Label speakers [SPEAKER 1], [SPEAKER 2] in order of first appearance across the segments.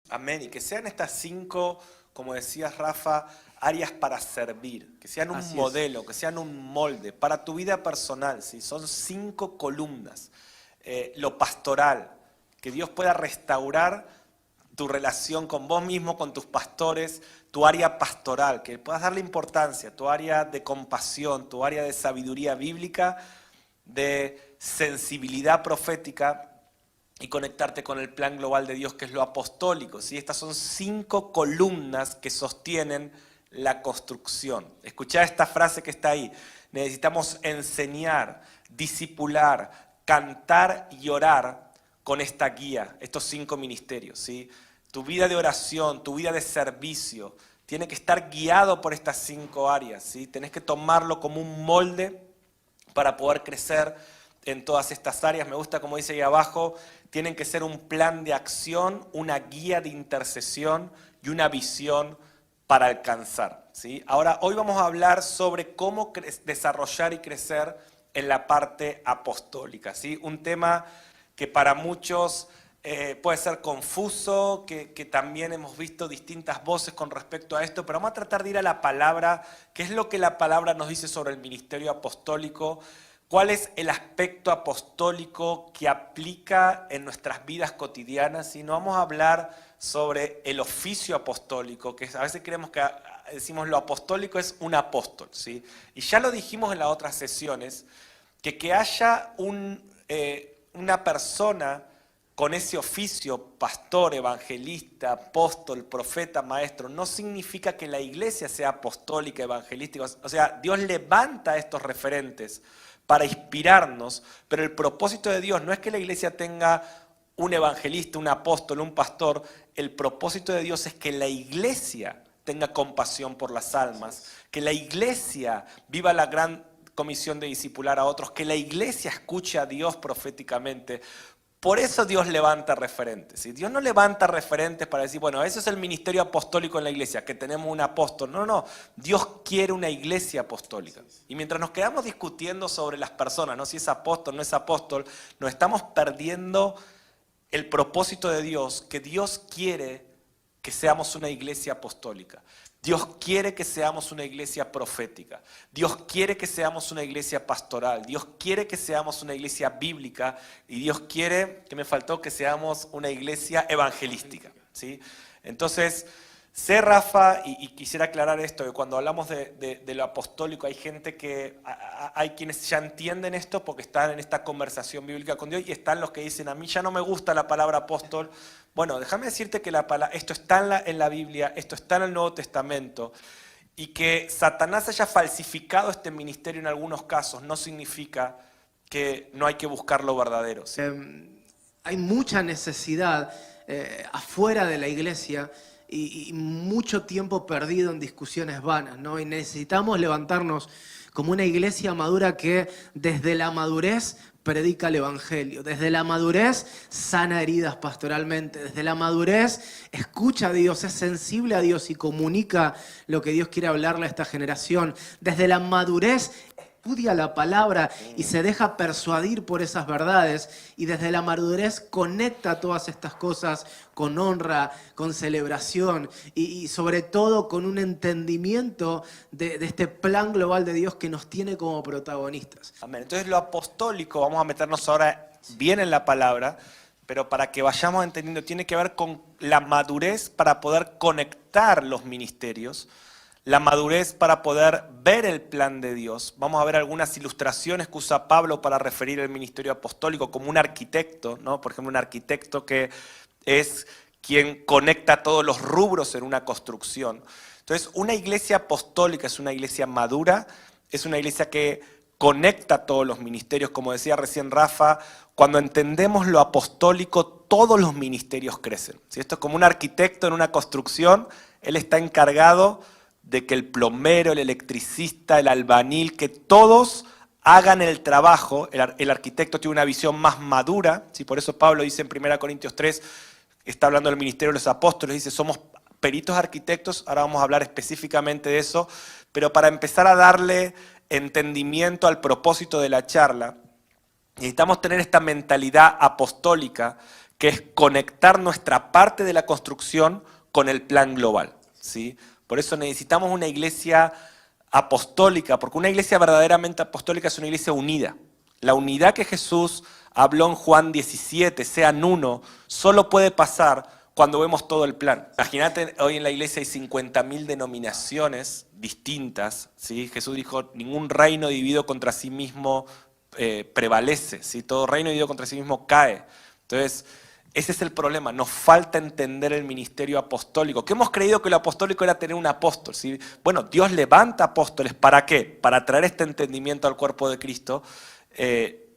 [SPEAKER 1] Amén. Y que sean estas 5, como decías Rafa, áreas para servir, que sean un
[SPEAKER 2] Así es.
[SPEAKER 1] modelo, que sean un molde para tu vida personal, ¿sí? Son 5 columnas. Lo pastoral, que Dios pueda restaurar tu relación con vos mismo, con tus pastores, tu área pastoral, que puedas darle importancia, tu área de compasión, tu área de sabiduría bíblica, de sensibilidad profética y conectarte con el plan global de Dios, que es lo apostólico, ¿sí? Estas son 5 columnas que sostienen la construcción. Escuchá esta frase que está ahí. Necesitamos enseñar, discipular, cantar y orar con esta guía, estos 5 ministerios, ¿sí? Tu vida de oración, tu vida de servicio, tiene que estar guiado por estas 5 áreas, ¿sí? Tenés que tomarlo como un molde para poder crecer en todas estas áreas. Me gusta como dice ahí abajo, tienen que ser un plan de acción, una guía de intercesión y una visión para alcanzar, ¿sí? Ahora, hoy vamos a hablar sobre cómo desarrollar y crecer en la parte apostólica, ¿sí? Un tema que para muchos puede ser confuso, que también hemos visto distintas voces con respecto a esto, pero vamos a tratar de ir a la palabra, qué es lo que la palabra nos dice sobre el ministerio apostólico, cuál es el aspecto apostólico que aplica en nuestras vidas cotidianas, y no vamos a hablar sobre el oficio apostólico, que a veces creemos que decimos lo apostólico es un apóstol, ¿sí? Y ya lo dijimos en las otras sesiones, que haya una persona con ese oficio, pastor, evangelista, apóstol, profeta, maestro, no significa que la iglesia sea apostólica, evangelística. O sea, Dios levanta a estos referentes para inspirarnos, pero el propósito de Dios no es que la iglesia tenga un evangelista, un apóstol, un pastor. El propósito de Dios es que la iglesia tenga compasión por las almas, que la iglesia viva la gran comisión de discipular a otros, que la iglesia escuche a Dios proféticamente. Por eso Dios levanta referentes, ¿sí? Dios no levanta referentes para decir, bueno, ese es el ministerio apostólico en la iglesia, que tenemos un apóstol. No, no, Dios quiere una iglesia apostólica. Y mientras nos quedamos discutiendo sobre las personas, ¿no? Si es apóstol, no es apóstol, nos estamos perdiendo el propósito de Dios, que Dios quiere que seamos una iglesia apostólica. Dios quiere que seamos una iglesia profética. Dios quiere que seamos una iglesia pastoral. Dios quiere que seamos una iglesia bíblica. Y Dios quiere, que me faltó, que seamos una iglesia evangelística, ¿sí? Entonces, sé, Rafa, y quisiera aclarar esto, que cuando hablamos de lo apostólico hay gente que, hay quienes ya entienden esto porque están en esta conversación bíblica con Dios, y están los que dicen, a mí ya no me gusta la palabra apóstol. Bueno, déjame decirte que esto está en la Biblia, esto está en el Nuevo Testamento, y que Satanás haya falsificado este ministerio en algunos casos no significa que no hay que buscar lo verdadero, ¿sí?
[SPEAKER 2] Hay mucha necesidad afuera de la iglesia y mucho tiempo perdido en discusiones vanas, ¿no? Y necesitamos levantarnos como una iglesia madura que desde la madurez predica el evangelio, desde la madurez sana heridas pastoralmente, desde la madurez escucha a Dios, es sensible a Dios y comunica lo que Dios quiere hablarle a esta generación, desde la madurez estudia la palabra y se deja persuadir por esas verdades, y desde la madurez conecta todas estas cosas con honra, con celebración y sobre todo con un entendimiento de este plan global de Dios que nos tiene como protagonistas.
[SPEAKER 1] Amén. Entonces lo apostólico, vamos a meternos ahora bien en la palabra, pero para que vayamos entendiendo, tiene que ver con la madurez para poder conectar los ministerios, la madurez para poder ver el plan de Dios. Vamos a ver algunas ilustraciones que usa Pablo para referir el ministerio apostólico como un arquitecto, ¿no? Por ejemplo, un arquitecto que es quien conecta todos los rubros en una construcción. Entonces, una iglesia apostólica es una iglesia madura, es una iglesia que conecta todos los ministerios. Como decía recién Rafa, cuando entendemos lo apostólico, todos los ministerios crecen. Si esto es como un arquitecto en una construcción, él está encargado de que el plomero, el electricista, el albañil, que todos hagan el trabajo. El arquitecto tiene una visión más madura, ¿sí? Por eso Pablo dice en 1 Corintios 3, está hablando del ministerio de los apóstoles, dice, somos peritos arquitectos. Ahora vamos a hablar específicamente de eso, pero para empezar a darle entendimiento al propósito de la charla, necesitamos tener esta mentalidad apostólica que es conectar nuestra parte de la construcción con el plan global, ¿sí? Por eso necesitamos una iglesia apostólica, porque una iglesia verdaderamente apostólica es una iglesia unida. La unidad que Jesús habló en Juan 17, sean uno, solo puede pasar cuando vemos todo el plan. Imagínate, hoy en la iglesia hay 50.000 denominaciones distintas, ¿sí? Jesús dijo, ningún reino dividido contra sí mismo prevalece, ¿sí? Todo reino dividido contra sí mismo cae. Entonces, ese es el problema, nos falta entender el ministerio apostólico, que hemos creído que lo apostólico era tener un apóstol, ¿sí? Bueno, Dios levanta apóstoles, ¿para qué? Para traer este entendimiento al cuerpo de Cristo,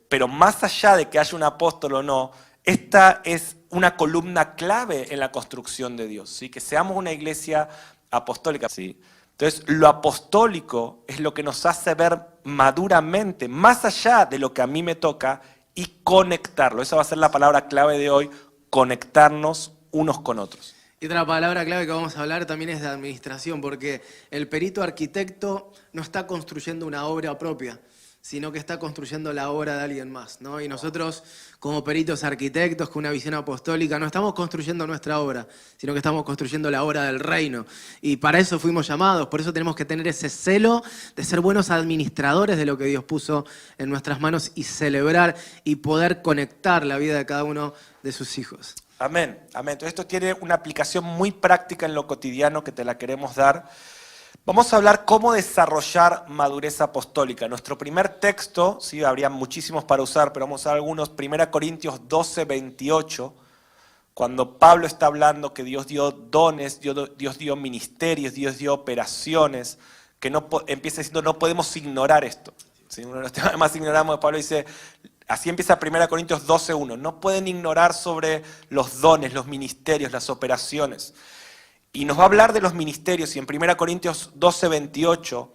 [SPEAKER 1] pero más allá de que haya un apóstol o no, esta es una columna clave en la construcción de Dios, ¿sí? Que seamos una iglesia apostólica, ¿sí? Entonces, lo apostólico es lo que nos hace ver maduramente, más allá de lo que a mí me toca, y conectarlo. Esa va a ser la palabra clave de hoy, conectarnos unos con otros.
[SPEAKER 2] Y otra palabra clave que vamos a hablar también es de administración, porque el perito arquitecto no está construyendo una obra propia, sino que está construyendo la obra de alguien más, ¿no? Y nosotros, como peritos arquitectos, con una visión apostólica, no estamos construyendo nuestra obra, sino que estamos construyendo la obra del reino. Y para eso fuimos llamados, por eso tenemos que tener ese celo de ser buenos administradores de lo que Dios puso en nuestras manos y celebrar y poder conectar la vida de cada uno de sus hijos.
[SPEAKER 1] Amén, amén. Entonces esto tiene una aplicación muy práctica en lo cotidiano que te la queremos dar. Vamos a hablar cómo desarrollar madurez apostólica. Nuestro primer texto, sí, habría muchísimos para usar, pero vamos a algunos. 1 Corintios 12, 28, cuando Pablo está hablando que Dios dio dones, Dios dio ministerios, Dios dio operaciones, que no empieza diciendo no podemos ignorar esto. ¿Sí? Uno de los temas que más ignoramos de Pablo dice, así empieza 1 Corintios 12, 1, no pueden ignorar sobre los dones, los ministerios, las operaciones. Y nos va a hablar de los ministerios, y en 1 Corintios 12, 28,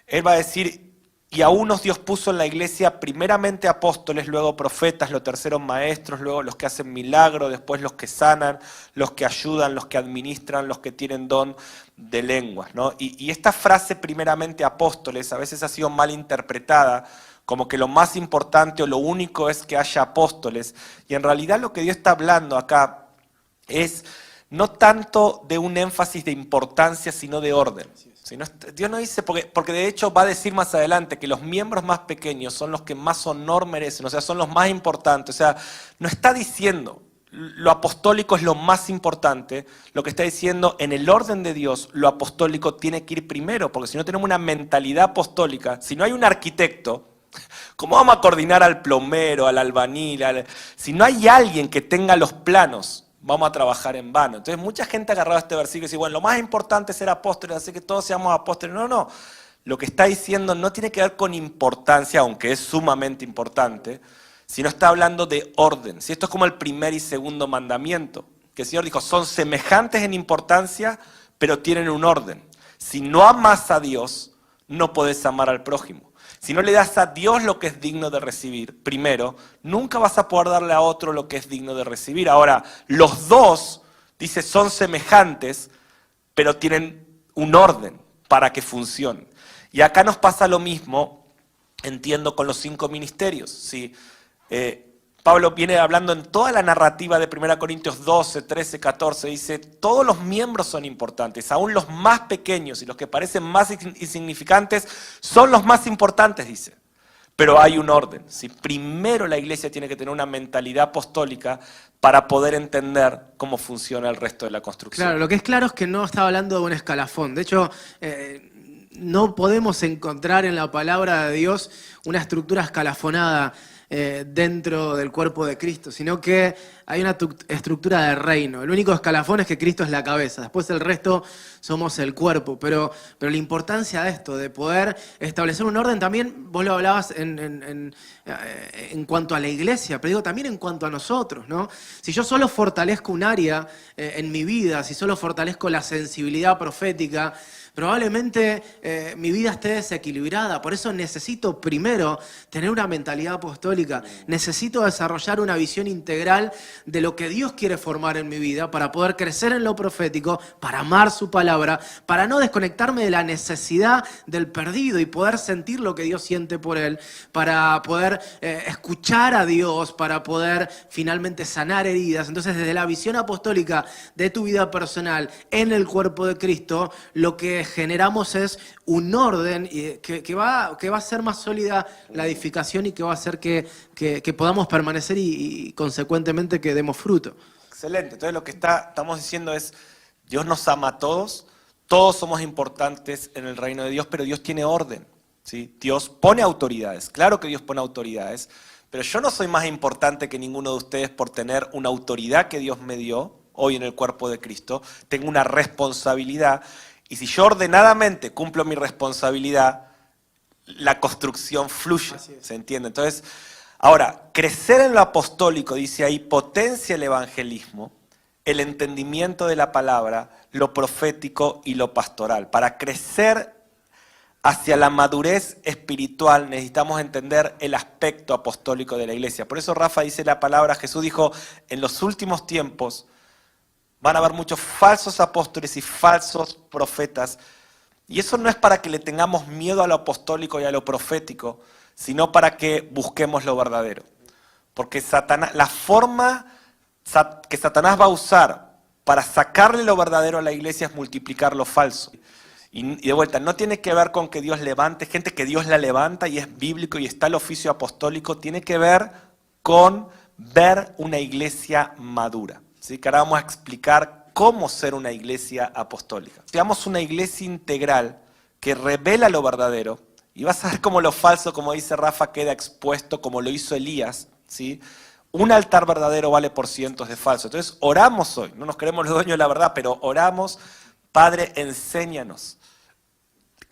[SPEAKER 1] él va a decir, y a unos Dios puso en la iglesia primeramente apóstoles, luego profetas, los terceros maestros, luego los que hacen milagros, después los que sanan, los que ayudan, los que administran, los que tienen don de lenguas, ¿no? Y esta frase primeramente apóstoles a veces ha sido mal interpretada, como que lo más importante o lo único es que haya apóstoles, y en realidad lo que Dios está hablando acá es no tanto de un énfasis de importancia, sino de orden. Dios no dice, porque de hecho va a decir más adelante que los miembros más pequeños son los que más honor merecen, o sea, son los más importantes. O sea, no está diciendo lo apostólico es lo más importante, lo que está diciendo en el orden de Dios, lo apostólico tiene que ir primero, porque si no tenemos una mentalidad apostólica, si no hay un arquitecto, ¿cómo vamos a coordinar al plomero, al albañil? Si no hay alguien que tenga los planos, vamos a trabajar en vano. Entonces mucha gente ha agarrado este versículo y dice, bueno, lo más importante es ser apóstoles, así que todos seamos apóstoles. No, no. Lo que está diciendo no tiene que ver con importancia, aunque es sumamente importante, sino está hablando de orden. Si esto es como el primer y segundo mandamiento, que el Señor dijo, son semejantes en importancia, pero tienen un orden. Si no amas a Dios, no podés amar al prójimo. Si no le das a Dios lo que es digno de recibir, primero, nunca vas a poder darle a otro lo que es digno de recibir. Ahora, los dos, dice, son semejantes, pero tienen un orden para que funcionen. Y acá nos pasa lo mismo, entiendo, con los 5 ministerios. ¿Sí? Pablo viene hablando en toda la narrativa de 1 Corintios 12, 13, 14, dice, todos los miembros son importantes, aún los más pequeños y los que parecen más insignificantes son los más importantes, dice. Pero hay un orden. ¿Sí? Primero la iglesia tiene que tener una mentalidad apostólica para poder entender cómo funciona el resto de la construcción.
[SPEAKER 2] Claro, lo que es claro es que no está hablando de un escalafón. De hecho, no podemos encontrar en la palabra de Dios una estructura escalafonada dentro del cuerpo de Cristo, sino que hay una estructura de reino. El único escalafón es que Cristo es la cabeza, después el resto somos el cuerpo, pero la importancia de esto, de poder establecer un orden, también vos lo hablabas en cuanto a la iglesia, pero digo también en cuanto a nosotros, ¿no? Si yo solo fortalezco un área en mi vida, si solo fortalezco la sensibilidad profética, probablemente mi vida esté desequilibrada. Por eso necesito primero tener una mentalidad apostólica. Necesito desarrollar una visión integral de lo que Dios quiere formar en mi vida, para poder crecer en lo profético, para amar su palabra, para no desconectarme de la necesidad del perdido y poder sentir lo que Dios siente por él, para poder escuchar a Dios, para poder finalmente sanar heridas. Entonces, desde la visión apostólica de tu vida personal en el cuerpo de Cristo, lo que generamos es un orden que va a ser más sólida la edificación y que va a hacer que podamos permanecer y consecuentemente que demos fruto.
[SPEAKER 1] Excelente. Entonces lo que estamos diciendo es, Dios nos ama a todos, todos somos importantes en el reino de Dios, pero Dios tiene orden, ¿sí? Dios pone autoridades, claro que Dios pone autoridades, pero yo no soy más importante que ninguno de ustedes por tener una autoridad que Dios me dio hoy en el cuerpo de Cristo. Tengo una responsabilidad y si yo ordenadamente cumplo mi responsabilidad, la construcción fluye, ¿se entiende? Entonces, ahora, crecer en lo apostólico, dice ahí, potencia el evangelismo, el entendimiento de la palabra, lo profético y lo pastoral. Para crecer hacia la madurez espiritual necesitamos entender el aspecto apostólico de la iglesia. Por eso Rafa dice la palabra, Jesús dijo, en los últimos tiempos van a haber muchos falsos apóstoles y falsos profetas. Y eso no es para que le tengamos miedo a lo apostólico y a lo profético, sino para que busquemos lo verdadero. Porque la forma que Satanás va a usar para sacarle lo verdadero a la iglesia es multiplicar lo falso. Y de vuelta, no tiene que ver con que Dios levante gente, que Dios la levanta y es bíblico y está el oficio apostólico, tiene que ver con ver una iglesia madura. ¿Sí? Que ahora vamos a explicar cómo ser una iglesia apostólica. Seamos una iglesia integral que revela lo verdadero y vas a ver cómo lo falso, como dice Rafa, queda expuesto como lo hizo Elías, ¿sí? Un altar verdadero vale por cientos de falsos. Entonces oramos hoy, no nos creemos los dueños de la verdad, pero oramos, Padre, enséñanos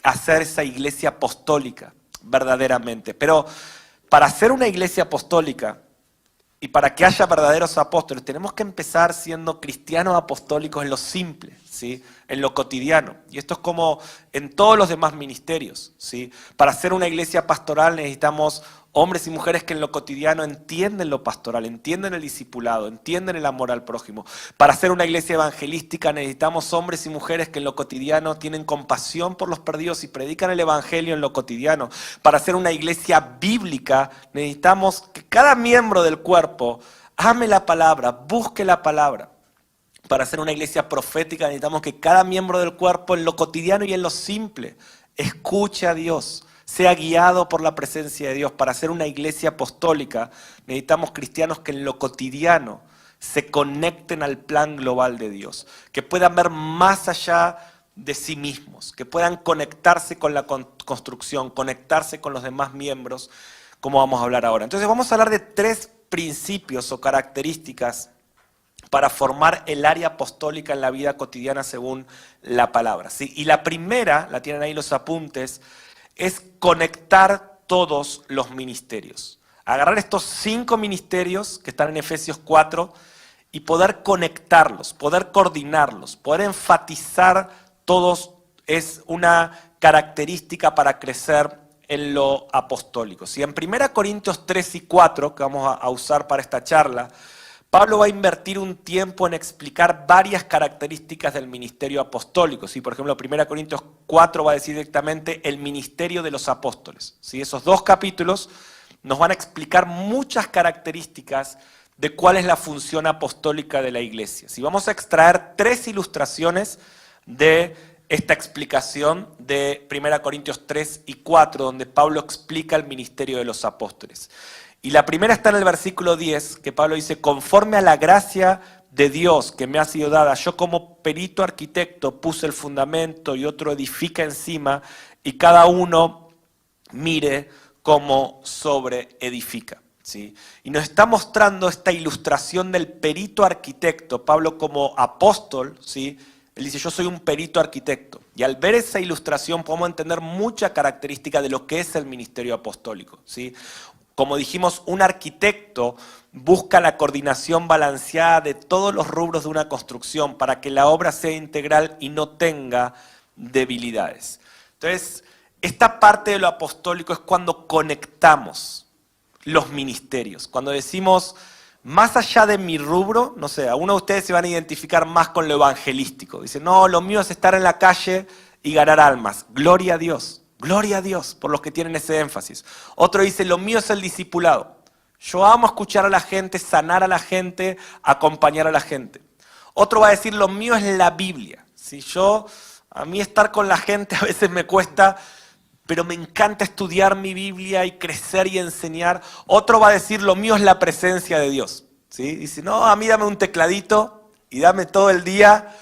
[SPEAKER 1] a hacer esa iglesia apostólica verdaderamente. Pero para ser una iglesia apostólica y para que haya verdaderos apóstoles, tenemos que empezar siendo cristianos apostólicos en lo simple, ¿sí? En lo cotidiano. Y esto es como en todos los demás ministerios, ¿sí? Para ser una iglesia pastoral necesitamos hombres y mujeres que en lo cotidiano entienden lo pastoral, entienden el discipulado, entienden el amor al prójimo. Para ser una iglesia evangelística necesitamos hombres y mujeres que en lo cotidiano tienen compasión por los perdidos y predican el evangelio en lo cotidiano. Para ser una iglesia bíblica necesitamos que cada miembro del cuerpo ame la palabra, busque la palabra. Para ser una iglesia profética necesitamos que cada miembro del cuerpo en lo cotidiano y en lo simple escuche a Dios, sea guiado por la presencia de Dios. Para ser una iglesia apostólica necesitamos cristianos que en lo cotidiano se conecten al plan global de Dios, que puedan ver más allá de sí mismos, que puedan conectarse con la construcción, conectarse con los demás miembros, como vamos a hablar ahora. Entonces vamos a hablar de 3 principios o características para formar el área apostólica en la vida cotidiana según la palabra, ¿sí? Y la primera, la tienen ahí los apuntes, es conectar todos los ministerios. Agarrar estos 5 ministerios que están en Efesios 4 y poder conectarlos, poder coordinarlos, poder enfatizar todos es una característica para crecer en lo apostólico. Si en 1 Corintios 3 y 4, que vamos a usar para esta charla, Pablo va a invertir un tiempo en explicar varias características del ministerio apostólico. ¿Sí? Por ejemplo, 1 Corintios 4 va a decir directamente el ministerio de los apóstoles. ¿Sí? Esos 2 capítulos nos van a explicar muchas características de cuál es la función apostólica de la iglesia. ¿Sí? Vamos a extraer 3 ilustraciones de esta explicación de 1 Corintios 3 y 4, donde Pablo explica el ministerio de los apóstoles. Y la primera está en el versículo 10, que Pablo dice, conforme a la gracia de Dios que me ha sido dada, yo como perito arquitecto puse el fundamento y otro edifica encima, y cada uno mire cómo sobre edifica. ¿Sí? Y nos está mostrando esta ilustración del perito arquitecto, Pablo como apóstol, ¿sí? Él dice, yo soy un perito arquitecto. Y al ver esa ilustración podemos entender mucha característica de lo que es el ministerio apostólico, ¿sí? Como dijimos, un arquitecto busca la coordinación balanceada de todos los rubros de una construcción para que la obra sea integral y no tenga debilidades. Entonces, esta parte de lo apostólico es cuando conectamos los ministerios. Cuando decimos, más allá de mi rubro, no sé, algunos de ustedes se van a identificar más con lo evangelístico. Dicen, no, lo mío es estar en la calle y ganar almas. Gloria a Dios por los que tienen ese énfasis. Otro dice, lo mío es el discipulado. Yo amo escuchar a la gente, sanar a la gente, acompañar a la gente. Otro va a decir, lo mío es la Biblia. Si a mí estar con la gente a veces me cuesta, pero me encanta estudiar mi Biblia y crecer y enseñar. Otro va a decir, lo mío es la presencia de Dios. ¿Sí? Dice, no, a mí dame un tecladito y dame todo el día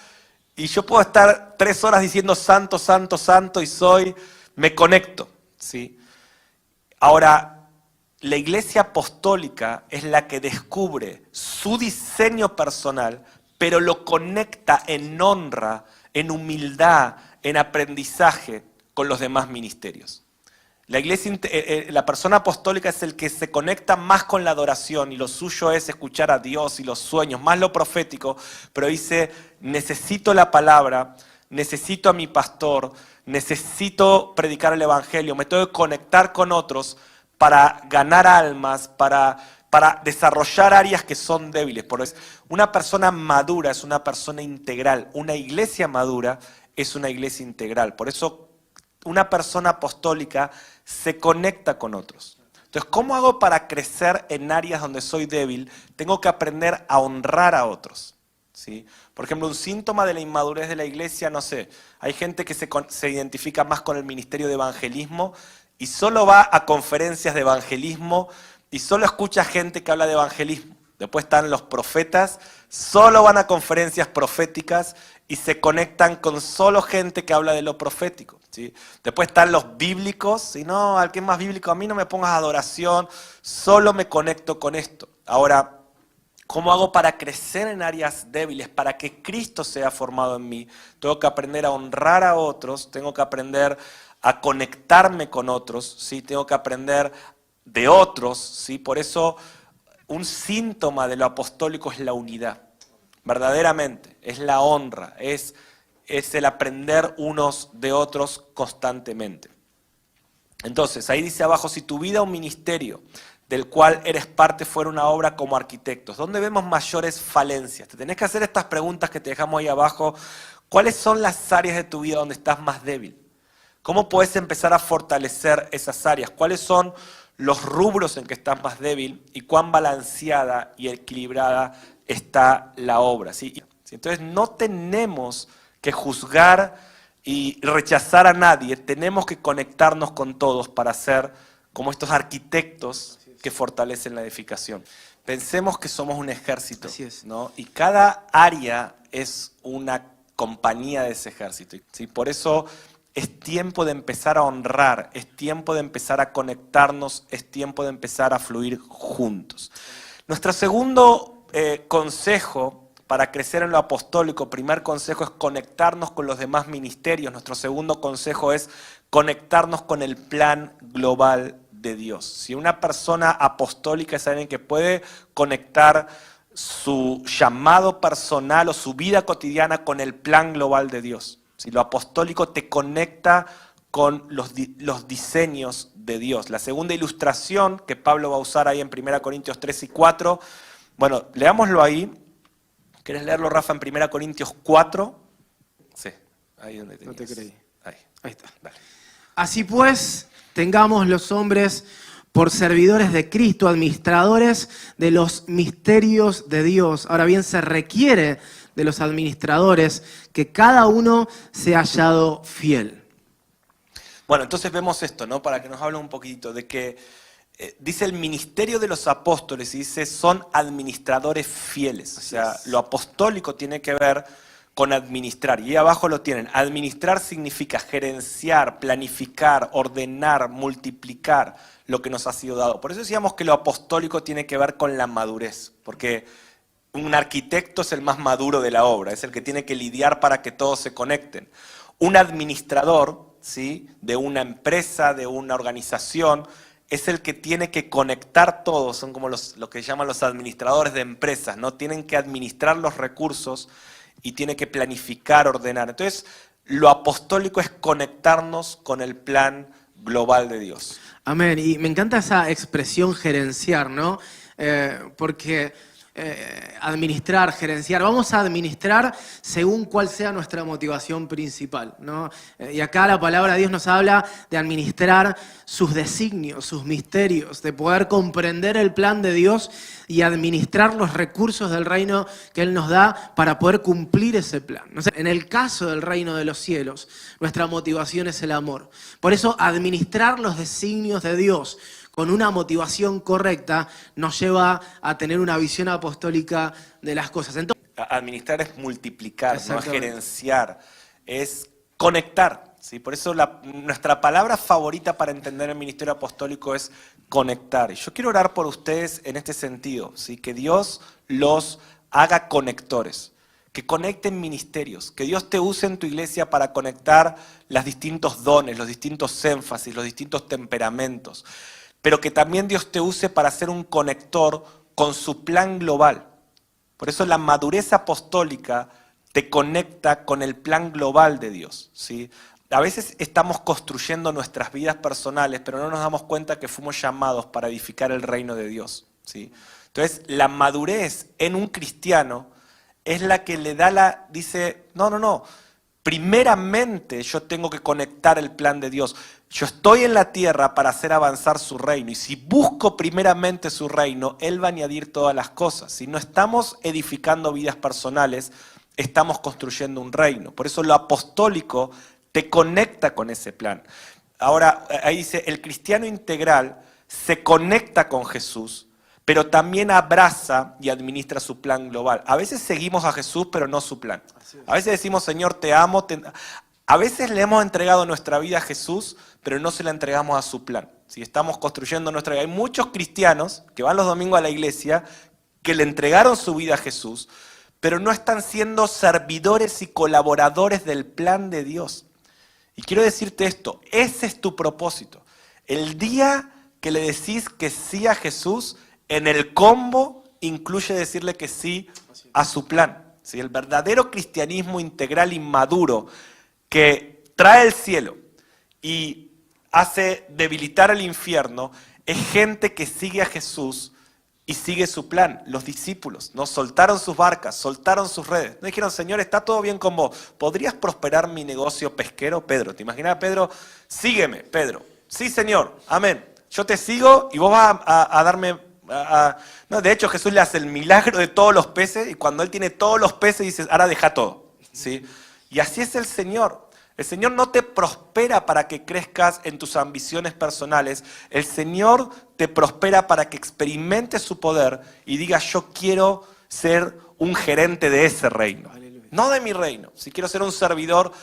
[SPEAKER 1] y yo puedo estar 3 horas diciendo santo, santo, santo y me conecto. ¿Sí? Ahora, la iglesia apostólica es la que descubre su diseño personal, pero lo conecta en honra, en humildad, en aprendizaje con los demás ministerios. La persona apostólica es el que se conecta más con la adoración y lo suyo es escuchar a Dios y los sueños, más lo profético, pero dice, necesito la palabra, necesito a mi pastor, necesito predicar el evangelio, me tengo que conectar con otros para ganar almas, para desarrollar áreas que son débiles. Por eso, una persona madura es una persona integral, una iglesia madura es una iglesia integral. Por eso una persona apostólica se conecta con otros. Entonces, ¿cómo hago para crecer en áreas donde soy débil? Tengo que aprender a honrar a otros. ¿Sí? Por ejemplo, un síntoma de la inmadurez de la iglesia, no sé, hay gente que se identifica más con el ministerio de evangelismo y solo va a conferencias de evangelismo y solo escucha gente que habla de evangelismo. Después están los profetas, solo van a conferencias proféticas y se conectan con solo gente que habla de lo profético. ¿Sí? Después están los bíblicos, si no, al que es más bíblico, a mí no me pongas adoración, solo me conecto con esto. Ahora, ¿cómo hago para crecer en áreas débiles, para que Cristo sea formado en mí? Tengo que aprender a honrar a otros, tengo que aprender a conectarme con otros, ¿sí? Tengo que aprender de otros, ¿sí? Por eso un síntoma de lo apostólico es la unidad, verdaderamente, es la honra, es el aprender unos de otros constantemente. Entonces, ahí dice abajo, si tu vida o un ministerio del cual eres parte fuera una obra como arquitectos, ¿dónde vemos mayores falencias? Te tenés que hacer estas preguntas que te dejamos ahí abajo. ¿Cuáles son las áreas de tu vida donde estás más débil? ¿Cómo puedes empezar a fortalecer esas áreas? ¿Cuáles son los rubros en que estás más débil y cuán balanceada y equilibrada está la obra? ¿Sí? Entonces no tenemos que juzgar y rechazar a nadie, tenemos que conectarnos con todos para ser como estos arquitectos que fortalecen la edificación. Pensemos que somos un ejército, ¿no? Y cada área es una compañía de ese ejército. ¿Sí? Por eso es tiempo de empezar a honrar, es tiempo de empezar a conectarnos, es tiempo de empezar a fluir juntos. Nuestro segundo consejo para crecer en lo apostólico, primer consejo es conectarnos con los demás ministerios. Nuestro segundo consejo es conectarnos con el plan global de Dios. Si una persona apostólica es alguien que puede conectar su llamado personal o su vida cotidiana con el plan global de Dios. Si lo apostólico te conecta con los diseños de Dios. La segunda ilustración que Pablo va a usar ahí en 1 Corintios 3 y 4, bueno, leámoslo ahí. ¿Querés leerlo, Rafa, en 1 Corintios 4? Sí, ahí donde tenías.
[SPEAKER 2] No te creí.
[SPEAKER 1] Ahí
[SPEAKER 2] está.
[SPEAKER 1] Dale.
[SPEAKER 2] Así pues, tengamos los hombres por servidores de Cristo, administradores de los misterios de Dios. Ahora bien, se requiere de los administradores que cada uno sea hallado fiel.
[SPEAKER 1] Bueno, entonces vemos esto, ¿no? Para que nos hable un poquito de que dice el ministerio de los apóstoles y dice son administradores fieles. O sea, lo apostólico tiene que ver con administrar. Y ahí abajo lo tienen. Administrar significa gerenciar, planificar, ordenar, multiplicar lo que nos ha sido dado. Por eso decíamos que lo apostólico tiene que ver con la madurez. Porque un arquitecto es el más maduro de la obra, es el que tiene que lidiar para que todos se conecten. Un administrador, ¿sí?, de una empresa, de una organización, es el que tiene que conectar todo, son como lo que llaman los administradores de empresas, ¿no? Tienen que administrar los recursos y tiene que planificar, ordenar. Entonces, lo apostólico es conectarnos con el plan global de Dios.
[SPEAKER 2] Amén. Y me encanta esa expresión gerenciar, ¿no? Porque administrar, gerenciar. Vamos a administrar según cuál sea nuestra motivación principal, ¿no? Y acá la palabra de Dios nos habla de administrar sus designios, sus misterios, de poder comprender el plan de Dios y administrar los recursos del reino que Él nos da para poder cumplir ese plan. ¿No? En el caso del reino de los cielos, nuestra motivación es el amor. Por eso administrar los designios de Dios con una motivación correcta nos lleva a tener una visión apostólica de las cosas. Entonces,
[SPEAKER 1] administrar es multiplicar, no es gerenciar, es conectar. ¿Sí? Por eso nuestra palabra favorita para entender el ministerio apostólico es conectar. Y yo quiero orar por ustedes en este sentido, ¿sí? Que Dios los haga conectores, que conecten ministerios, que Dios te use en tu iglesia para conectar los distintos dones, los distintos énfasis, los distintos temperamentos, pero que también Dios te use para ser un conector con su plan global. Por eso la madurez apostólica te conecta con el plan global de Dios, ¿sí? A veces estamos construyendo nuestras vidas personales, pero no nos damos cuenta que fuimos llamados para edificar el reino de Dios, ¿sí? Entonces, la madurez en un cristiano es la que le da dice, no, primeramente yo tengo que conectar el plan de Dios. Yo estoy en la tierra para hacer avanzar su reino, y si busco primeramente su reino, Él va a añadir todas las cosas. Si no estamos edificando vidas personales, estamos construyendo un reino. Por eso lo apostólico te conecta con ese plan. Ahora, ahí dice, el cristiano integral se conecta con Jesús, pero también abraza y administra su plan global. A veces seguimos a Jesús, pero no su plan. A veces decimos, Señor, te amo. A veces le hemos entregado nuestra vida a Jesús, pero no se la entregamos a su plan. Si estamos construyendo nuestra vida. Hay muchos cristianos que van los domingos a la iglesia que le entregaron su vida a Jesús, pero no están siendo servidores y colaboradores del plan de Dios. Y quiero decirte esto, ese es tu propósito. El día que le decís que sí a Jesús, en el combo incluye decirle que sí a su plan. ¿Sí? El verdadero cristianismo integral y maduro que trae el cielo y hace debilitar el infierno es gente que sigue a Jesús y sigue su plan. Los discípulos no soltaron sus barcas, soltaron sus redes. No dijeron, Señor, está todo bien con vos. ¿Podrías prosperar mi negocio pesquero? Pedro, ¿te imaginas, Pedro? Sígueme, Pedro. Sí, Señor, amén. Yo te sigo y vos vas a darme... No, de hecho, Jesús le hace el milagro de todos los peces, y cuando Él tiene todos los peces, dice, ahora deja todo. ¿Sí? Y así es el Señor. El Señor no te prospera para que crezcas en tus ambiciones personales. El Señor te prospera para que experimentes su poder y digas, yo quiero ser un gerente de ese reino. Aleluya. No de mi reino, si quiero ser un servidor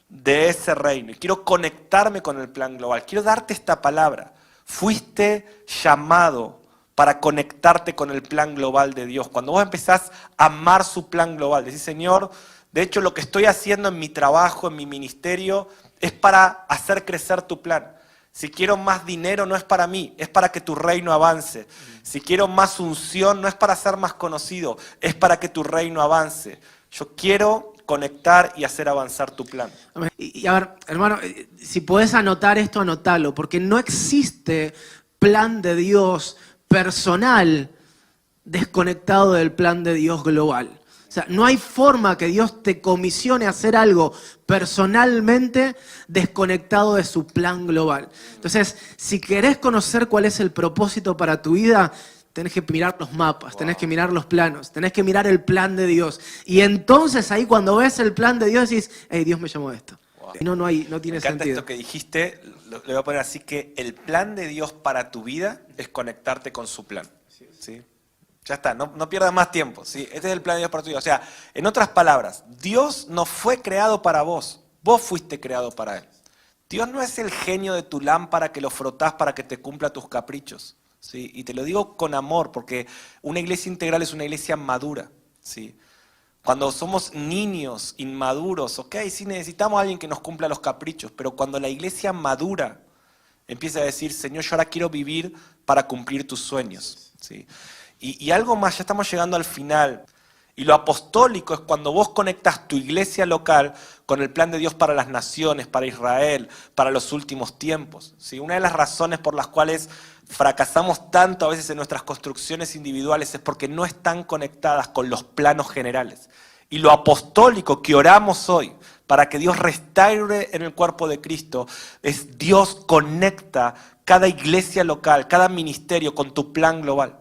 [SPEAKER 1] de ese reino. Y quiero conectarme con el plan global. Quiero darte esta palabra. Fuiste llamado para conectarte con el plan global de Dios. Cuando vos empezás a amar su plan global, decís, Señor, de hecho lo que estoy haciendo en mi trabajo, en mi ministerio, es para hacer crecer tu plan. Si quiero más dinero no es para mí, es para que tu reino avance. Si quiero más unción no es para ser más conocido, es para que tu reino avance. Yo quiero conectar y hacer avanzar tu plan.
[SPEAKER 2] Y a ver, hermano, si podés anotar esto, anotalo, porque no existe plan de Dios personal desconectado del plan de Dios global. O sea, no hay forma que Dios te comisione a hacer algo personalmente desconectado de su plan global. Entonces, si querés conocer cuál es el propósito para tu vida, tenés que mirar los mapas, tenés que mirar los planos, tenés que mirar el plan de Dios. Y entonces ahí cuando ves el plan de Dios decís, hey, Dios me llamó a esto. Y no tiene sentido.
[SPEAKER 1] Esto que dijiste, le voy a poner así, que el plan de Dios para tu vida es conectarte con su plan. ¿Sí? Ya está, no pierdas más tiempo. ¿Sí? Este es el plan de Dios para tu vida. O sea, en otras palabras, Dios no fue creado para vos, vos fuiste creado para Él. Dios no es el genio de tu lámpara que lo frotás para que te cumpla tus caprichos. ¿Sí? Y te lo digo con amor, porque una iglesia integral es una iglesia madura. ¿Sí? Cuando somos niños inmaduros, ok, sí necesitamos a alguien que nos cumpla los caprichos, pero cuando la iglesia madura empieza a decir, Señor, yo ahora quiero vivir para cumplir tus sueños. ¿Sí? Y algo más, ya estamos llegando al final. Y lo apostólico es cuando vos conectas tu iglesia local con el plan de Dios para las naciones, para Israel, para los últimos tiempos. ¿Sí? Una de las razones por las cuales fracasamos tanto a veces en nuestras construcciones individuales es porque no están conectadas con los planos generales. Y lo apostólico que oramos hoy para que Dios restaure en el cuerpo de Cristo es Dios conecta cada iglesia local, cada ministerio con tu plan global.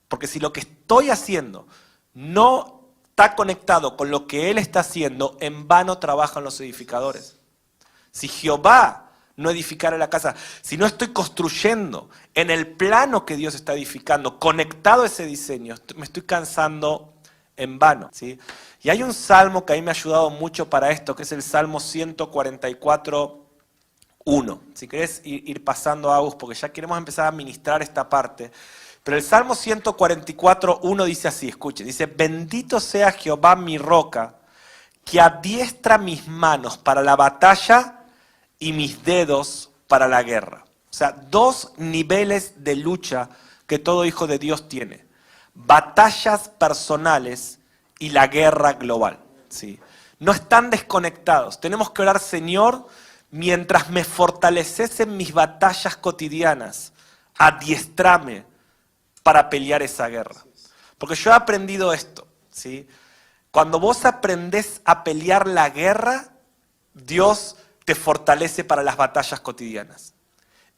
[SPEAKER 1] Porque si lo que estoy haciendo no está conectado con lo que Él está haciendo, en vano trabajan los edificadores. Si Jehová no edificara la casa, si no estoy construyendo en el plano que Dios está edificando, conectado a ese diseño, me estoy cansando en vano, ¿sí? Y hay un salmo que a mí me ha ayudado mucho para esto, que es el Salmo 144:1. Si querés ir pasando, Agus, porque ya queremos empezar a ministrar esta parte. Pero el Salmo 144:1 dice así, escuchen, dice, bendito sea Jehová mi roca, que adiestra mis manos para la batalla y mis dedos para la guerra. O sea, dos niveles de lucha que todo hijo de Dios tiene. Batallas personales y la guerra global, ¿sí? No están desconectados. Tenemos que orar, Señor, mientras me fortaleces en mis batallas cotidianas, adiestrame para pelear esa guerra. Porque yo he aprendido esto, ¿sí? Cuando vos aprendés a pelear la guerra, Dios te fortalece para las batallas cotidianas.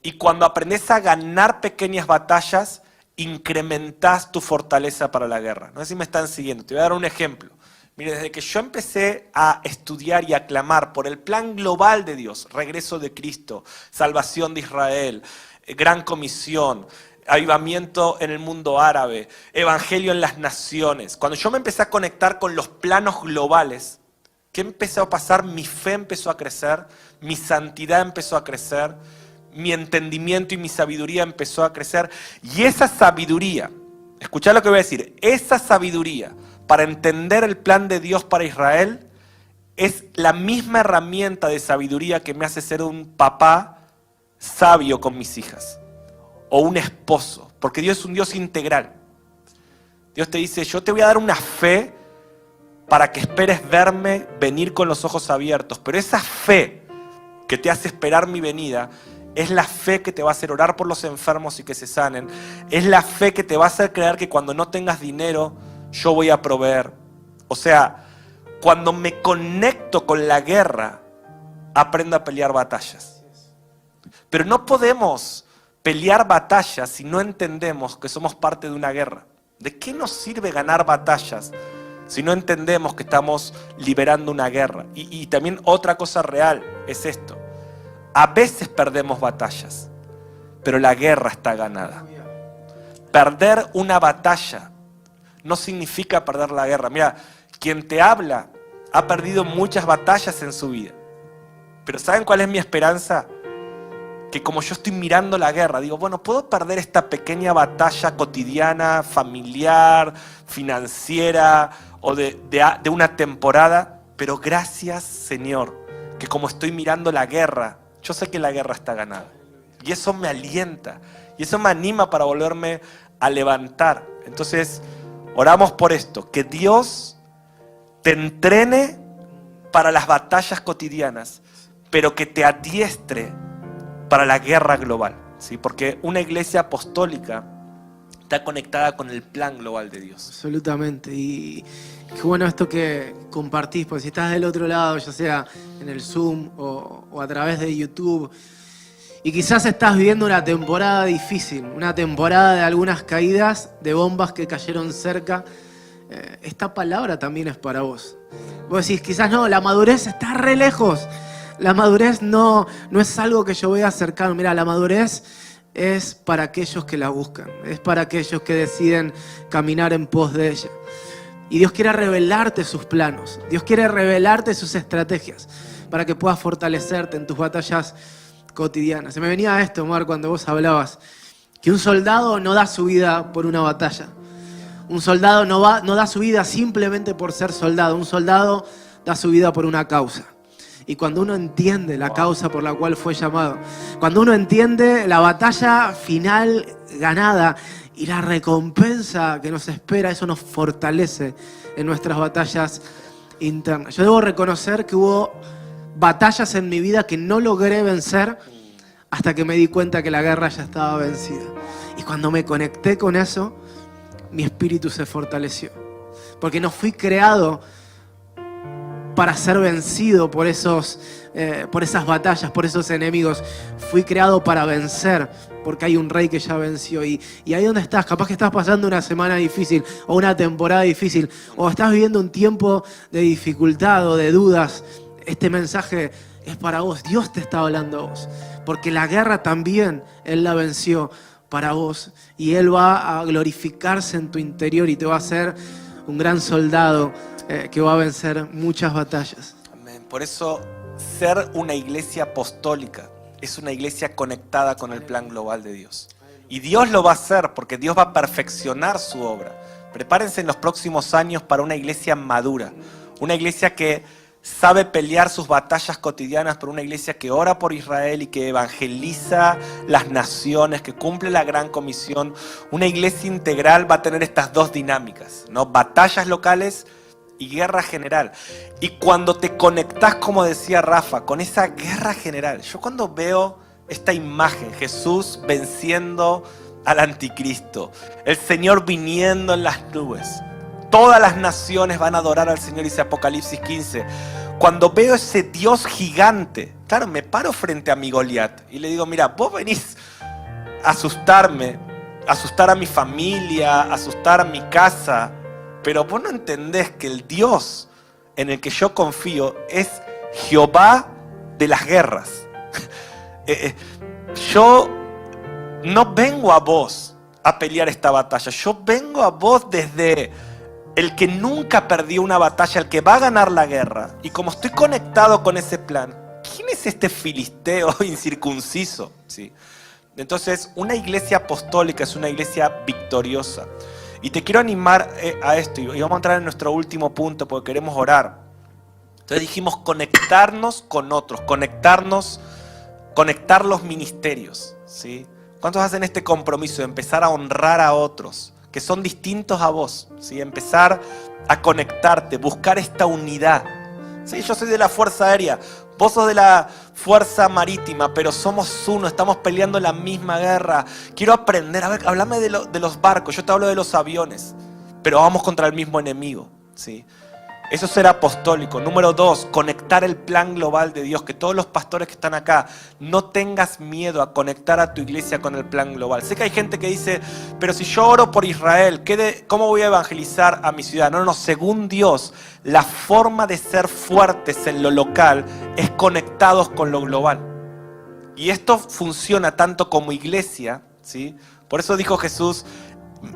[SPEAKER 1] Y cuando aprendés a ganar pequeñas batallas, incrementás tu fortaleza para la guerra. No sé si me están siguiendo. Te voy a dar un ejemplo. Mire, desde que yo empecé a estudiar y a clamar por el plan global de Dios, regreso de Cristo, salvación de Israel, gran comisión, avivamiento en el mundo árabe, evangelio en las naciones. Cuando yo me empecé a conectar con los planos globales, ¿qué empezó a pasar? Mi fe empezó a crecer, mi santidad empezó a crecer, mi entendimiento y mi sabiduría empezó a crecer. Y esa sabiduría, escuchá lo que voy a decir, esa sabiduría para entender el plan de Dios para Israel es la misma herramienta de sabiduría que me hace ser un papá sabio con mis hijas. O un esposo, porque Dios es un Dios integral. Dios te dice, yo te voy a dar una fe para que esperes verme venir con los ojos abiertos. Pero esa fe que te hace esperar mi venida es la fe que te va a hacer orar por los enfermos y que se sanen. Es la fe que te va a hacer creer que cuando no tengas dinero, yo voy a proveer. O sea, cuando me conecto con la guerra, aprendo a pelear batallas. Pero no podemos pelear batallas si no entendemos que somos parte de una guerra. ¿De qué nos sirve ganar batallas si no entendemos que estamos liberando una guerra? Y también otra cosa real es esto. A veces perdemos batallas, pero la guerra está ganada. Perder una batalla no significa perder la guerra. Mira, quien te habla ha perdido muchas batallas en su vida. Pero ¿saben cuál es mi esperanza? Que como yo estoy mirando la guerra, digo, bueno, puedo perder esta pequeña batalla cotidiana, familiar, financiera o de una temporada, pero gracias, Señor, que como estoy mirando la guerra, yo sé que la guerra está ganada. Y eso me alienta, y eso me anima para volverme a levantar. Entonces, oramos por esto, que Dios te entrene para las batallas cotidianas, pero que te adiestre para la guerra global, ¿sí? Porque una iglesia apostólica está conectada con el plan global de Dios.
[SPEAKER 2] Absolutamente. Y qué bueno esto que compartís, porque si estás del otro lado, ya sea en el Zoom o a través de YouTube, y quizás estás viviendo una temporada difícil, una temporada de algunas caídas, de bombas que cayeron cerca, esta palabra también es para vos. Vos decís, quizás no, la madurez está re lejos. La madurez no es algo que yo voy a acercar. Mira, la madurez es para aquellos que la buscan. Es para aquellos que deciden caminar en pos de ella. Y Dios quiere revelarte sus planos. Dios quiere revelarte sus estrategias para que puedas fortalecerte en tus batallas cotidianas. Se me venía esto, Omar, cuando vos hablabas, que un soldado no da su vida por una batalla. Un soldado no da su vida simplemente por ser soldado. Un soldado da su vida por una causa. Y cuando uno entiende la causa por la cual fue llamado, cuando uno entiende la batalla final ganada y la recompensa que nos espera, eso nos fortalece en nuestras batallas Yo debo reconocer que hubo batallas en mi vida que no logré vencer hasta que me di cuenta que la guerra ya estaba vencida. Y cuando me conecté con eso, mi espíritu se fortaleció. Porque no fui creado para ser vencido por esas batallas, por esos enemigos. Fui creado para vencer, porque hay un rey que ya venció. Y ahí donde estás, capaz que estás pasando una semana difícil o una temporada difícil, o estás viviendo un tiempo de dificultad o de dudas. Este mensaje es para vos. Dios te está hablando a vos, porque la guerra también Él la venció para vos, y Él va a glorificarse en tu interior y te va a hacer un gran soldado que va a vencer muchas batallas.
[SPEAKER 1] Amén. Por eso, ser una iglesia apostólica es una iglesia conectada con el plan global de Dios. Y Dios lo va a hacer porque Dios va a perfeccionar su obra. Prepárense en los próximos años para una iglesia madura, una iglesia que sabe pelear sus batallas cotidianas, por una iglesia que ora por Israel y que evangeliza las naciones, que cumple la gran comisión. Una iglesia integral va a tener estas dos dinámicas, ¿no? Batallas locales y guerra general. Y cuando te conectás, como decía Rafa, con esa guerra general, yo cuando veo esta imagen, Jesús venciendo al anticristo, el Señor viniendo en las nubes, todas las naciones van a adorar al Señor, dice Apocalipsis 15. Cuando veo ese Dios gigante, claro, me paro frente a mi Goliat y le digo, mira, vos venís a asustarme, asustar a mi familia, asustar a mi casa, pero vos no entendés que el Dios en el que yo confío es Jehová de las guerras. Yo no vengo a vos a pelear esta batalla, yo vengo a vos desde el que nunca perdió una batalla, el que va a ganar la guerra. Y como estoy conectado con ese plan, ¿quién es este filisteo incircunciso? ¿Sí? Entonces, una iglesia apostólica es una iglesia victoriosa. Y te quiero animar a esto, y vamos a entrar en nuestro último punto porque queremos orar. Entonces dijimos conectarnos con otros, conectar los ministerios, ¿sí? ¿Cuántos hacen este compromiso de empezar a honrar a otros que son distintos a vos? ¿Sí? Empezar a conectarte, buscar esta unidad. ¿Sí? Yo soy de la Fuerza Aérea, vos sos de la Fuerza Marítima, pero somos uno, estamos peleando la misma guerra. Quiero aprender, a ver, háblame de los barcos, yo te hablo de los aviones, pero vamos contra el mismo enemigo. ¿Sí? Eso es ser apostólico. Número 2, conectar el plan global de Dios. Que todos los pastores que están acá, no tengas miedo a conectar a tu iglesia con el plan global. Sé que hay gente que dice, pero si yo oro por Israel, ¿cómo voy a evangelizar a mi ciudad? No, según Dios, la forma de ser fuertes en lo local es conectados con lo global. Y esto funciona tanto como iglesia, ¿sí? Por eso dijo Jesús,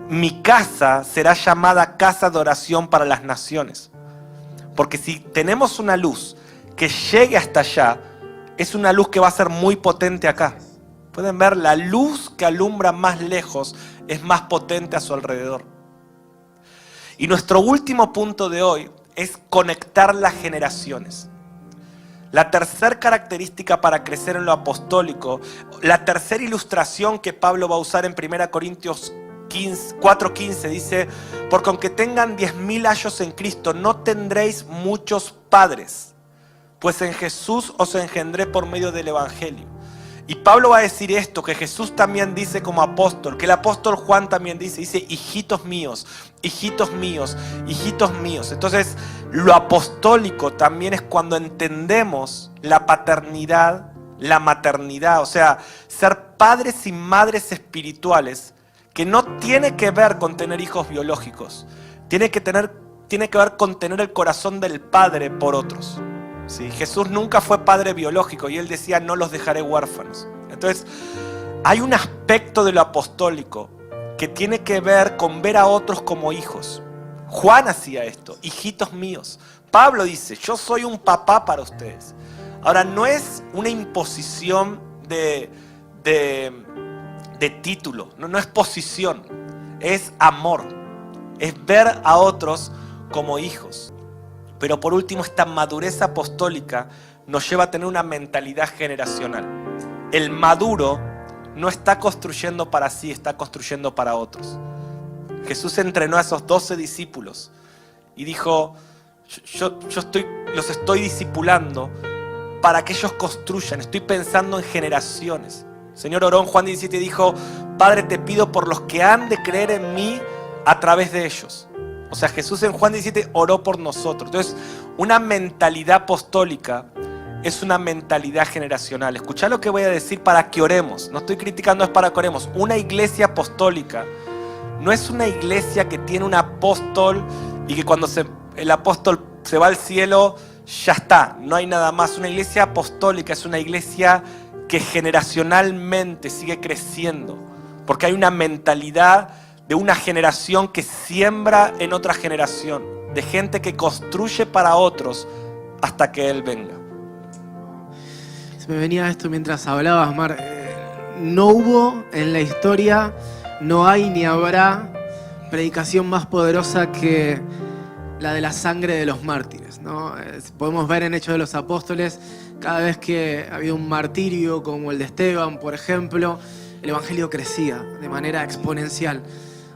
[SPEAKER 1] mi casa será llamada casa de oración para las naciones. Porque si tenemos una luz que llegue hasta allá, es una luz que va a ser muy potente acá. Pueden ver, la luz que alumbra más lejos es más potente a su alrededor. Y nuestro último punto de hoy es conectar las generaciones. La tercera característica para crecer en lo apostólico, la tercera ilustración que Pablo va a usar en 1 Corintios 4:15 dice, porque aunque tengan 10.000 años en Cristo, no tendréis muchos padres, pues en Jesús os engendré por medio del Evangelio. Y Pablo va a decir esto, que Jesús también dice como apóstol, que el apóstol Juan también dice, hijitos míos, hijitos míos, hijitos míos. Entonces, lo apostólico también es cuando entendemos la paternidad, la maternidad, o sea, ser padres y madres espirituales, que no tiene que ver con tener hijos biológicos, tiene que ver con tener el corazón del Padre por otros. ¿Sí? Jesús nunca fue padre biológico y Él decía, no los dejaré huérfanos. Entonces, hay un aspecto de lo apostólico que tiene que ver con ver a otros como hijos. Juan hacía esto, hijitos míos. Pablo dice, yo soy un papá para ustedes. Ahora, no es una imposición de título, no es posición, es amor, es ver a otros como hijos. Pero por último, esta madurez apostólica nos lleva a tener una mentalidad generacional. El maduro no está construyendo para sí, está construyendo para otros. Jesús entrenó a esos 12 discípulos y dijo, yo los estoy discipulando para que ellos construyan. Estoy pensando en generaciones. El Señor oró en Juan 17 y dijo: Padre, te pido por los que han de creer en mí a través de ellos. O sea, Jesús en Juan 17 oró por nosotros. Entonces, una mentalidad apostólica es una mentalidad generacional. Escuchá lo que voy a decir para que oremos. No estoy criticando, es para que oremos. Una iglesia apostólica no es una iglesia que tiene un apóstol y que cuando el apóstol se va al cielo, ya está, no hay nada más. Una iglesia apostólica es una iglesia que generacionalmente sigue creciendo, porque hay una mentalidad de una generación que siembra en otra generación, de gente que construye para otros hasta que Él venga.
[SPEAKER 2] Se me venía esto mientras hablabas, Mar. No hubo en la historia, no hay ni habrá predicación más poderosa que la de la sangre de los mártires, ¿no? Podemos ver en Hechos de los Apóstoles, cada vez que había un martirio como el de Esteban, por ejemplo, el evangelio crecía de manera exponencial.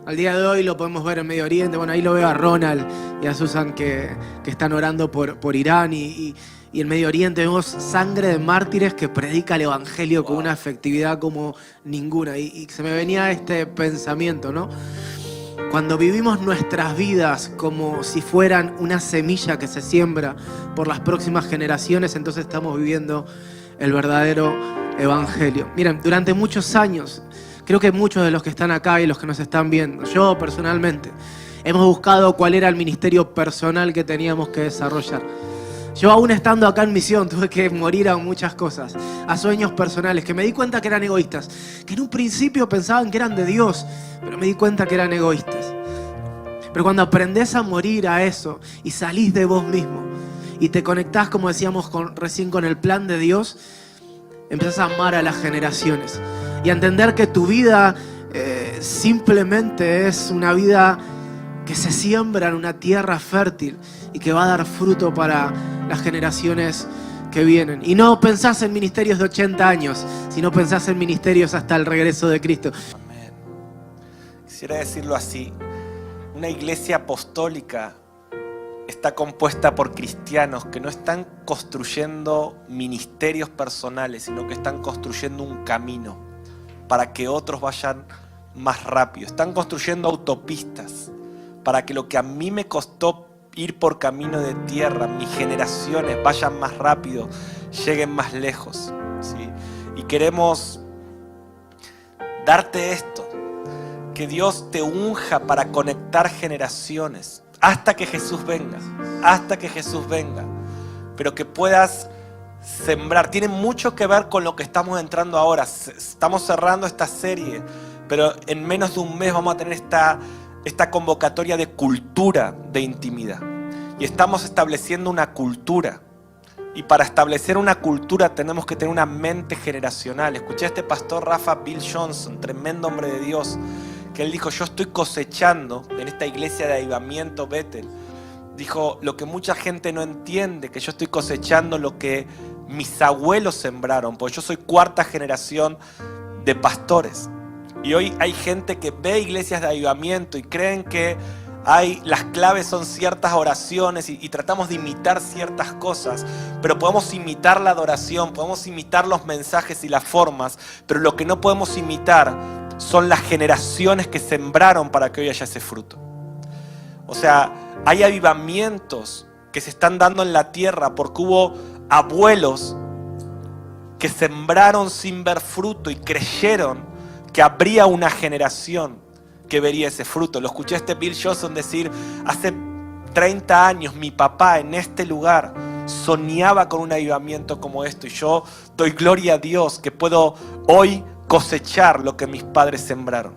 [SPEAKER 2] Al día de hoy lo podemos ver en Medio Oriente. Bueno, ahí lo veo a Ronald y a Susan que están orando por Irán y en Medio Oriente vemos sangre de mártires que predica el evangelio con una efectividad como ninguna. Y se me venía este pensamiento, ¿no? Cuando vivimos nuestras vidas como si fueran una semilla que se siembra por las próximas generaciones, entonces estamos viviendo el verdadero evangelio. Miren, durante muchos años, creo que muchos de los que están acá y los que nos están viendo, yo personalmente, hemos buscado cuál era el ministerio personal que teníamos que desarrollar. Yo aún estando acá en misión tuve que morir a muchas cosas, a sueños personales, que me di cuenta que eran egoístas, que en un principio pensaban que eran de Dios, pero me di cuenta que eran egoístas. Pero cuando aprendés a morir a eso y salís de vos mismo y te conectás, como decíamos recién, con el plan de Dios, empezás a amar a las generaciones y a entender que tu vida simplemente es una vida que se siembra en una tierra fértil y que va a dar fruto para las generaciones que vienen. Y no pensás en ministerios de 80 años, sino pensás en ministerios hasta el regreso de Cristo.
[SPEAKER 1] Amén. Quisiera decirlo así: una iglesia apostólica está compuesta por cristianos que no están construyendo ministerios personales, sino que están construyendo un camino para que otros vayan más rápido. Están construyendo autopistas para que lo que a mí me costó ir por camino de tierra, mis generaciones vayan más rápido, lleguen más lejos, ¿sí? Y queremos darte esto, que Dios te unja para conectar generaciones hasta que Jesús venga, pero que puedas sembrar. Tiene mucho que ver con lo que estamos entrando ahora. Estamos cerrando esta serie, pero en menos de un mes vamos a tener esta convocatoria de cultura de intimidad. Y estamos estableciendo una cultura. Y para establecer una cultura tenemos que tener una mente generacional. Escuché a este pastor Rafa Bill Johnson, tremendo hombre de Dios, que él dijo: yo estoy cosechando en esta iglesia de avivamiento Bethel. Dijo: lo que mucha gente no entiende, que yo estoy cosechando lo que mis abuelos sembraron, porque yo soy cuarta generación de pastores. Y hoy hay gente que ve iglesias de avivamiento y creen que las claves son ciertas oraciones y tratamos de imitar ciertas cosas, pero podemos imitar la adoración, podemos imitar los mensajes y las formas, pero lo que no podemos imitar son las generaciones que sembraron para que hoy haya ese fruto. O sea, hay avivamientos que se están dando en la tierra porque hubo abuelos que sembraron sin ver fruto y creyeron que habría una generación que vería ese fruto. Lo escuché a este Bill Johnson decir: hace 30 años mi papá en este lugar soñaba con un avivamiento como esto, y yo doy gloria a Dios que puedo hoy cosechar lo que mis padres sembraron.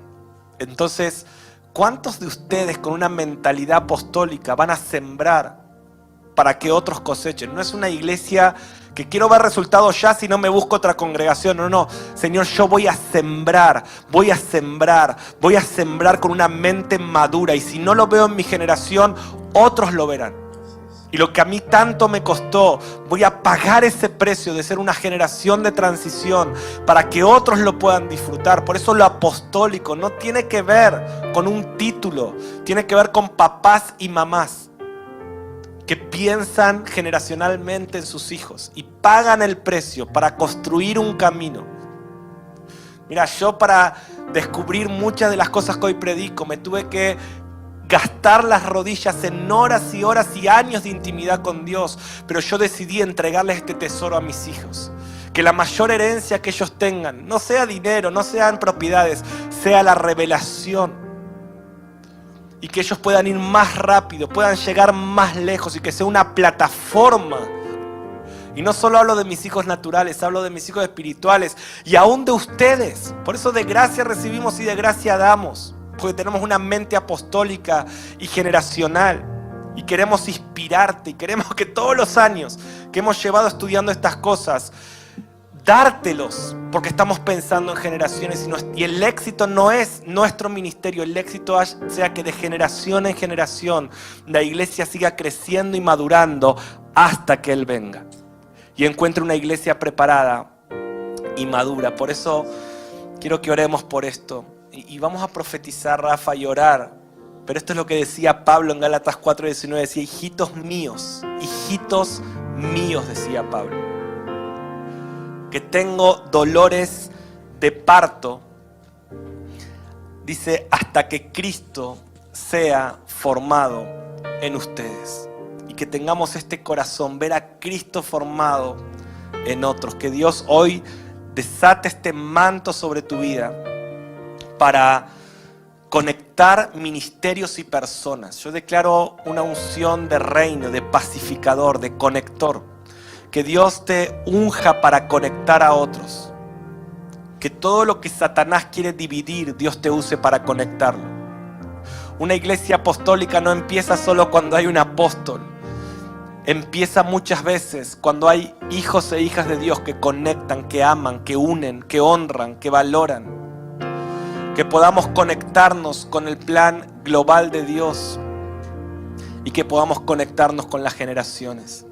[SPEAKER 1] Entonces, ¿cuántos de ustedes con una mentalidad apostólica van a sembrar para que otros cosechen? No es una iglesia que quiero ver resultados ya si no me busco otra congregación. No, Señor, yo voy a sembrar con una mente madura, y si no lo veo en mi generación, otros lo verán. Y lo que a mí tanto me costó, voy a pagar ese precio de ser una generación de transición para que otros lo puedan disfrutar. Por eso lo apostólico no tiene que ver con un título, tiene que ver con papás y mamás que piensan generacionalmente en sus hijos y pagan el precio para construir un camino. Mira, yo para descubrir muchas de las cosas que hoy predico, me tuve que gastar las rodillas en horas y horas y años de intimidad con Dios, pero yo decidí entregarles este tesoro a mis hijos. Que la mayor herencia que ellos tengan, no sea dinero, no sean propiedades, sea la revelación. Y que ellos puedan ir más rápido, puedan llegar más lejos y que sea una plataforma. Y no solo hablo de mis hijos naturales, hablo de mis hijos espirituales y aún de ustedes. Por eso de gracia recibimos y de gracia damos. Porque tenemos una mente apostólica y generacional. Y queremos inspirarte y queremos que todos los años que hemos llevado estudiando estas cosas, dártelos, porque estamos pensando en generaciones y el éxito no es nuestro ministerio, el éxito sea que de generación en generación la iglesia siga creciendo y madurando hasta que Él venga y encuentre una iglesia preparada y madura. Por eso quiero que oremos por esto y vamos a profetizar, Rafa, y orar. Pero esto es lo que decía Pablo en Gálatas 4:19, decía: hijitos míos, decía Pablo, que tengo dolores de parto, dice, hasta que Cristo sea formado en ustedes. Y que tengamos este corazón, ver a Cristo formado en otros. Que Dios hoy desate este manto sobre tu vida para conectar ministerios y personas. Yo declaro una unción de reino, de pacificador, de conector. Que Dios te unja para conectar a otros. Que todo lo que Satanás quiere dividir, Dios te use para conectarlo. Una iglesia apostólica no empieza solo cuando hay un apóstol. Empieza muchas veces cuando hay hijos e hijas de Dios que conectan, que aman, que unen, que honran, que valoran. Que podamos conectarnos con el plan global de Dios y que podamos conectarnos con las generaciones.